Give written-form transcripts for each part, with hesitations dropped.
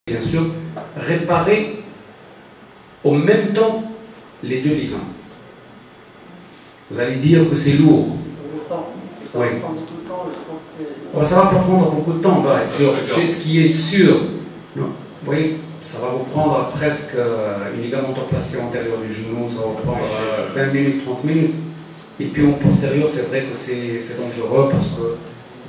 bien sûr, réparer en même temps les deux ligaments. Vous allez dire que c'est lourd. Oui. Ça va pas prendre beaucoup de temps, c'est ce qui est sûr. Non. Oui, ça va vous prendre presque une ligamentoplastie antérieure du genou, ça va vous prendre 20 minutes, 30 minutes. Et puis en postérieur, c'est vrai que c'est dangereux parce que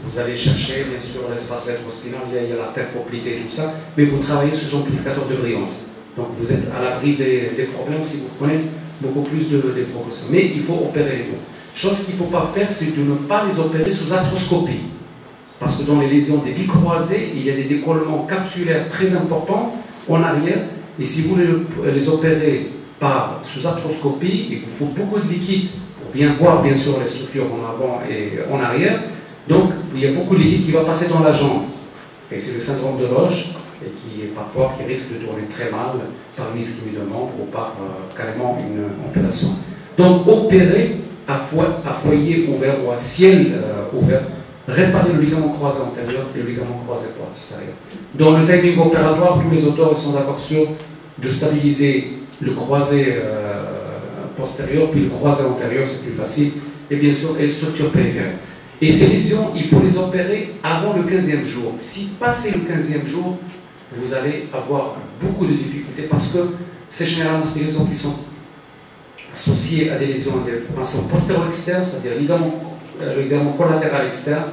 vous allez chercher, bien sûr, l'espace rétrospinal, il y a l'artère poplitée et tout ça, mais vous travaillez sous amplificateur de brillance. Donc vous êtes à l'abri des problèmes si vous prenez beaucoup plus de précautions. Mais il faut opérer les deux. Chose qu'il ne faut pas faire, c'est de ne pas les opérer sous arthroscopie. Parce que dans les lésions des bicroisés, il y a des décollements capsulaires très importants en arrière. Et si vous les opérez sous arthroscopie, il vous faut beaucoup de liquide pour bien voir, bien sûr, les structures en avant et en arrière. Donc, il y a beaucoup de liquide qui va passer dans la jambe. Et c'est le syndrome de Loge, et qui risque de tourner très mal par une ischémie de membre ou par carrément une opération. Donc, opérer à foyer ouvert ou à ciel ouvert, réparer le ligament croisé antérieur et le ligament croisé postérieur. Dans le timing opératoire, tous les auteurs sont d'accord sur de stabiliser le croisé postérieur, puis le croisé antérieur, c'est plus facile, et bien sûr, et structure périphérique. Et ces lésions, il faut les opérer avant le 15e jour. Si passé le 15e jour, vous allez avoir beaucoup de difficultés parce que c'est généralement des lésions qui sont associées à des lésions de formation postéro-externe, c'est-à-dire le ligament collatéral externe,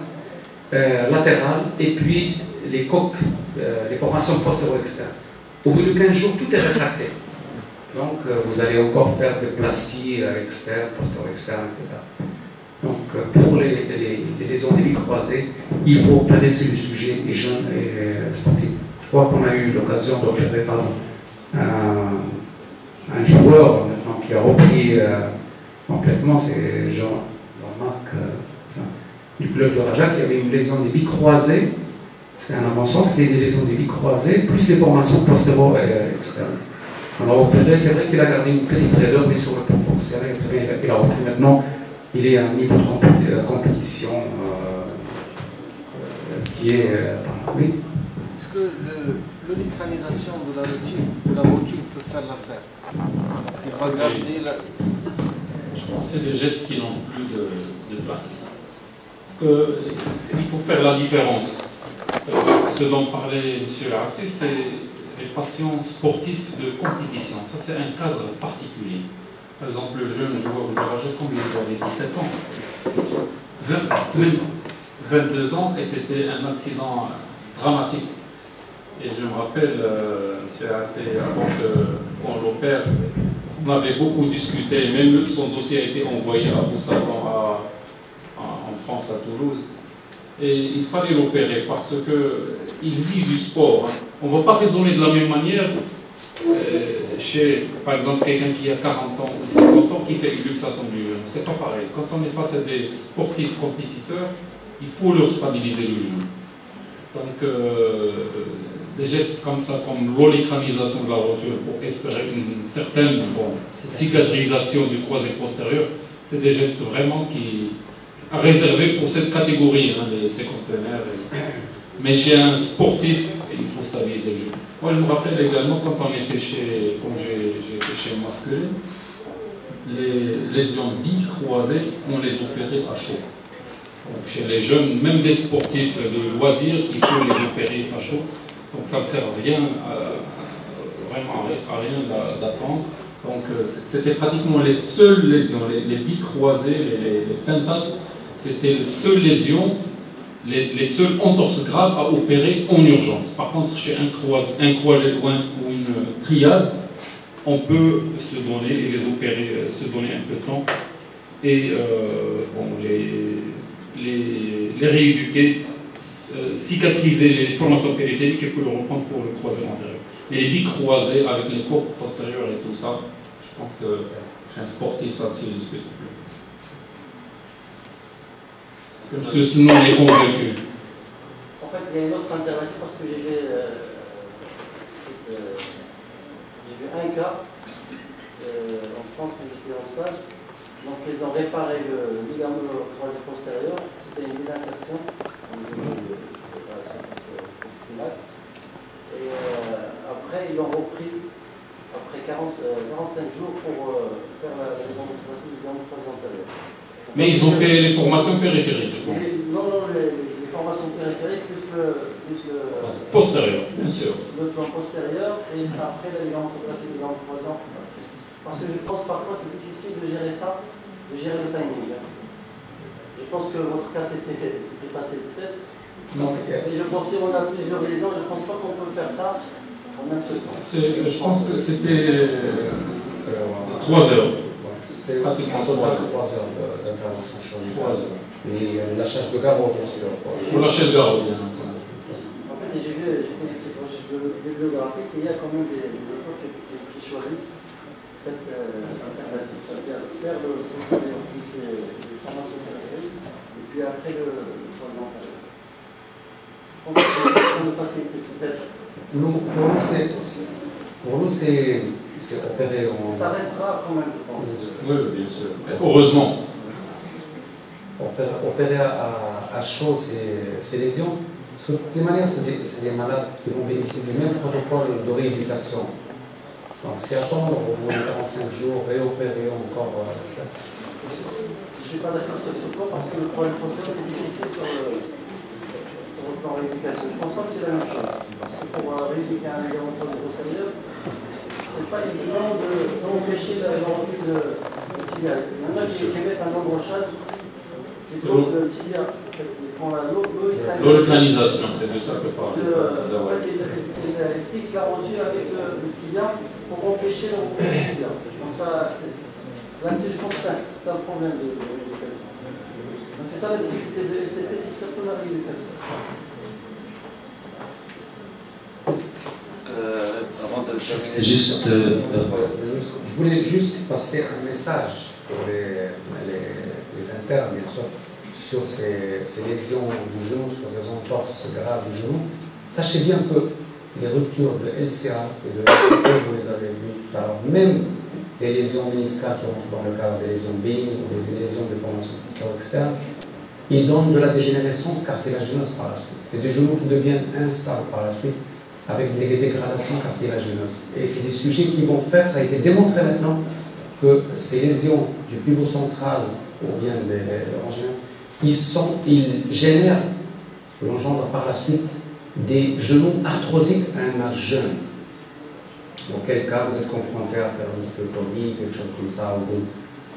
latéral, et puis les coques, les formations postéro-externes. Au bout de 15 jours, tout est rétracté. Donc, vous allez encore faire des plasties externes, postéro-externes, etc. Donc, pour les lésions des bicroisés, il faut opérer si le sujet est jeune et sportif. Je crois qu'on a eu l'occasion d'opérer un joueur maintenant, qui a repris complètement, c'est Jean-Marc du club de Raja, qui avait une lésion des bicroisés. C'est un avant-centre qui a des lésions des bicroisés, plus les formations postéro-externes. On a opéré, c'est vrai qu'il a gardé une petite raideur, mais sur le plan fonctionnel, il a repris maintenant. Il est à un niveau de compétition qui est... oui. Est-ce que l'olicranisation de la rotule peut faire l'affaire? Il va garder la... Je pense que c'est des gestes qui n'ont plus de place. Il faut faire la différence. Ce dont parlait M. Laracé, c'est les patients sportifs de compétition. Ça, c'est un cadre particulier. Par exemple, le jeune joueur de Raja, combien il avait 17 ans, même 22 ans, et c'était un accident dramatique. Et je me rappelle, M. Laracé, avant qu'on l'opère, on avait beaucoup discuté, même son dossier a été envoyé à Boussatan, en France, à Toulouse. Et il fallait l'opérer parce qu'il vit du sport. Hein. On ne va pas raisonner de la même manière chez, par exemple, quelqu'un qui a 40 ans ou 50 ans qui fait une luxation du genou. C'est pas pareil. Quand on est face à des sportifs compétiteurs, il faut leur stabiliser le genou. Donc, des gestes comme ça, comme l'olicranisation de la rotule pour espérer une certaine cicatrisation du croisé postérieur, c'est des gestes vraiment qui réservés pour cette catégorie, hein, les cinquantenaires. Mais chez un sportif, il faut stabiliser le genou. Moi, je me rappelle également quand on était quand j'étais chez Masculin, les lésions bicroisées, on les opérait à chaud. Donc, chez les jeunes, même des sportifs de loisirs, il faut les opérer à chaud. Donc ça ne sert à rien, vraiment à rien d'attendre. Donc c'était pratiquement les seules lésions, les bicroisés, les pentades, c'était les seules lésions, les seules entorses graves à opérer en urgence. Par contre, chez un croisé ou une triade, on peut se donner et les opérer, se donner un peu de temps et les rééduquer, cicatriser les formations périphériques et puis le reprendre pour le croisé antérieur. Mais les bicroisés avec les coques postérieures et tout ça, je pense que chez un sportif, ça ne se discute plus. Parce que sinon, on est convaincu. En fait, il y a une autre intervention parce que j'ai vu un cas en France quand j'étais en stage. Donc, ils ont réparé le ligament croisé postérieur. C'était une désinsertion au niveau de la spinale. Et ils l'ont repris après 45 jours pour faire la démonstration du ligament croisé antérieur. Mais ils ont fait les formations périphériques, je pense. Non, les formations périphériques plus le Postérieur, bien sûr. Le plan postérieur et après le ligament croisé, le ligament croisé. Parce que je pense parfois c'est difficile de gérer ça, de gérer le timing. Je pense que votre cas c'était passé peut-être. Et je pense que si on a plusieurs liaisons, je ne pense pas qu'on peut faire ça en un seul temps. Je pense que c'était 3 heures. C'était pratiquement 3 heures d'intervention chirurgicale. Et lâchage de garrot, bien sûr. Pour lâcher le garrot, bien. En fait, j'ai fait des petites recherches bibliographiques et il y a quand même des auteurs qui choisissent cette alternative. C'est-à-dire faire le formation périphérique et puis après le croisement antérieur. Je pense que ça me facilite peut-être. Pour nous, c'est opéré en... Ça restera quand même, je pense. Oui, bien sûr. Heureusement. Opérer à chaud ces lésions, parce que de toutes les manières, c'est des malades qui vont bénéficier du même protocole de rééducation. Donc, c'est attendre au bout de 45 jours, réopérer encore. Je ne suis pas d'accord sur ce point parce que le problème postérieur, c'est difficile sur le plan rééducation. Je ne pense pas que c'est la même chose. Parce que pour rééduquer un ligament postérieur, c'est pas évident d'empêcher la recul de tibial. Il y en a qui mettent un embrochage plutôt que le tibia. Ils font l'olocalisation, c'est de ça que parle. En fait, ils fixent la rotule avec le tibia pour empêcher le recul du tibia. Donc ça, là-dessus, je pense que c'est un problème de rééducation. Donc c'est ça la difficulté de LCP, c'est surtout la rééducation. Je voulais juste passer un message pour les internes, bien sûr, sur ces lésions du genou, sur ces entorses graves du genou. Sachez bien que les ruptures de LCA et de LCP, vous les avez vues tout à l'heure, même les lésions méniscales qui rentrent dans le cadre des lésions bénignes ou les lésions de formation postérieure-externe, ils donnent de la dégénérescence cartilagineuse par la suite. C'est des genoux qui deviennent instables par la suite, avec des dégradations cartilagineuses. Et c'est des sujets qui vont faire, ça a été démontré maintenant, que ces lésions du pivot central ou bien des rongéens, ils génèrent, ils engendrent par la suite des genoux arthrosiques à un âge jeune. Auquel cas vous êtes confronté à faire une ostéotomie, quelque chose comme ça,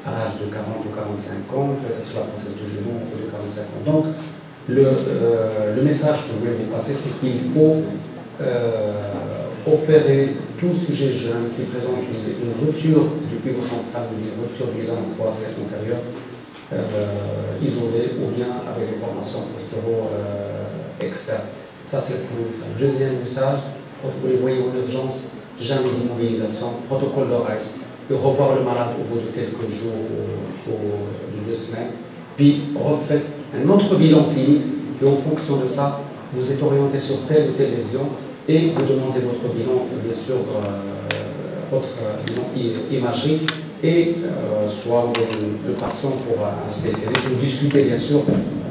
à l'âge de 40 ou 45 ans, peut-être la prothèse du genou au bout de 45 ans. Donc, le message que je voulais vous passer, c'est qu'il faut opérer tout sujet jeune qui présente une rupture du pivot central ou une rupture du ligament croisé antérieur isolé ou bien avec des formations postéro-externes. Ça, c'est le premier message. Deuxième message, quand vous les voyez en urgence, jamais d'immobilisation, protocole d'ORS, et revoir le malade au bout de quelques jours ou de 2 semaines, puis refaites un autre bilan clinique, et en fonction de ça, vous êtes orienté sur telle ou telle lésion, et vous demandez votre bilan, bien sûr, votre bilan imagerie, et soit le patient pour un spécialiste, ou discuter bien sûr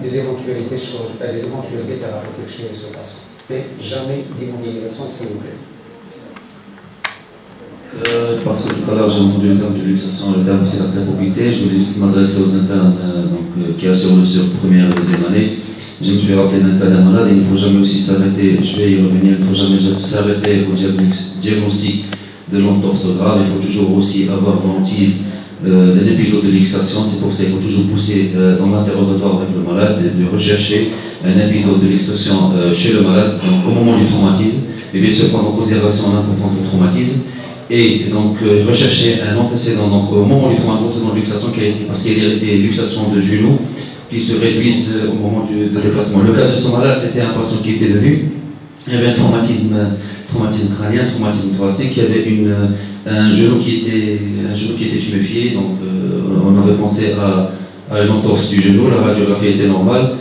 des éventualités thérapeutiques chez ce patient. Mais jamais d'immobilisation, s'il vous plaît. Parce que tout à l'heure j'ai entendu le terme de luxation, le terme c'est la très compliqué. Je voulais juste m'adresser aux internes qui assurent sur première et deuxième année. Je vais rappeler d'un cas d'un malade, il ne faut jamais aussi s'arrêter, je vais y revenir, il ne faut jamais s'arrêter au diagnostic de l'entorse grave. Il faut toujours aussi avoir l'antise d'un épisode de luxation. C'est pour ça qu'il faut toujours pousser dans l'interrogatoire avec le malade de rechercher un épisode de luxation chez le malade donc, au moment du traumatisme, et bien sûr prendre en considération l'importance du traumatisme. Et donc rechercher un antécédent donc, au moment du traumatisme de luxation, parce qu'il y a des luxations de genoux qui se réduisent au moment du déplacement. Le cas de ce malade, c'était un patient qui était venu, il y avait un traumatisme crânien, un traumatisme thoracique, il y avait un genou qui était tuméfié, donc on avait pensé à une entorse du genou, la radiographie était normale.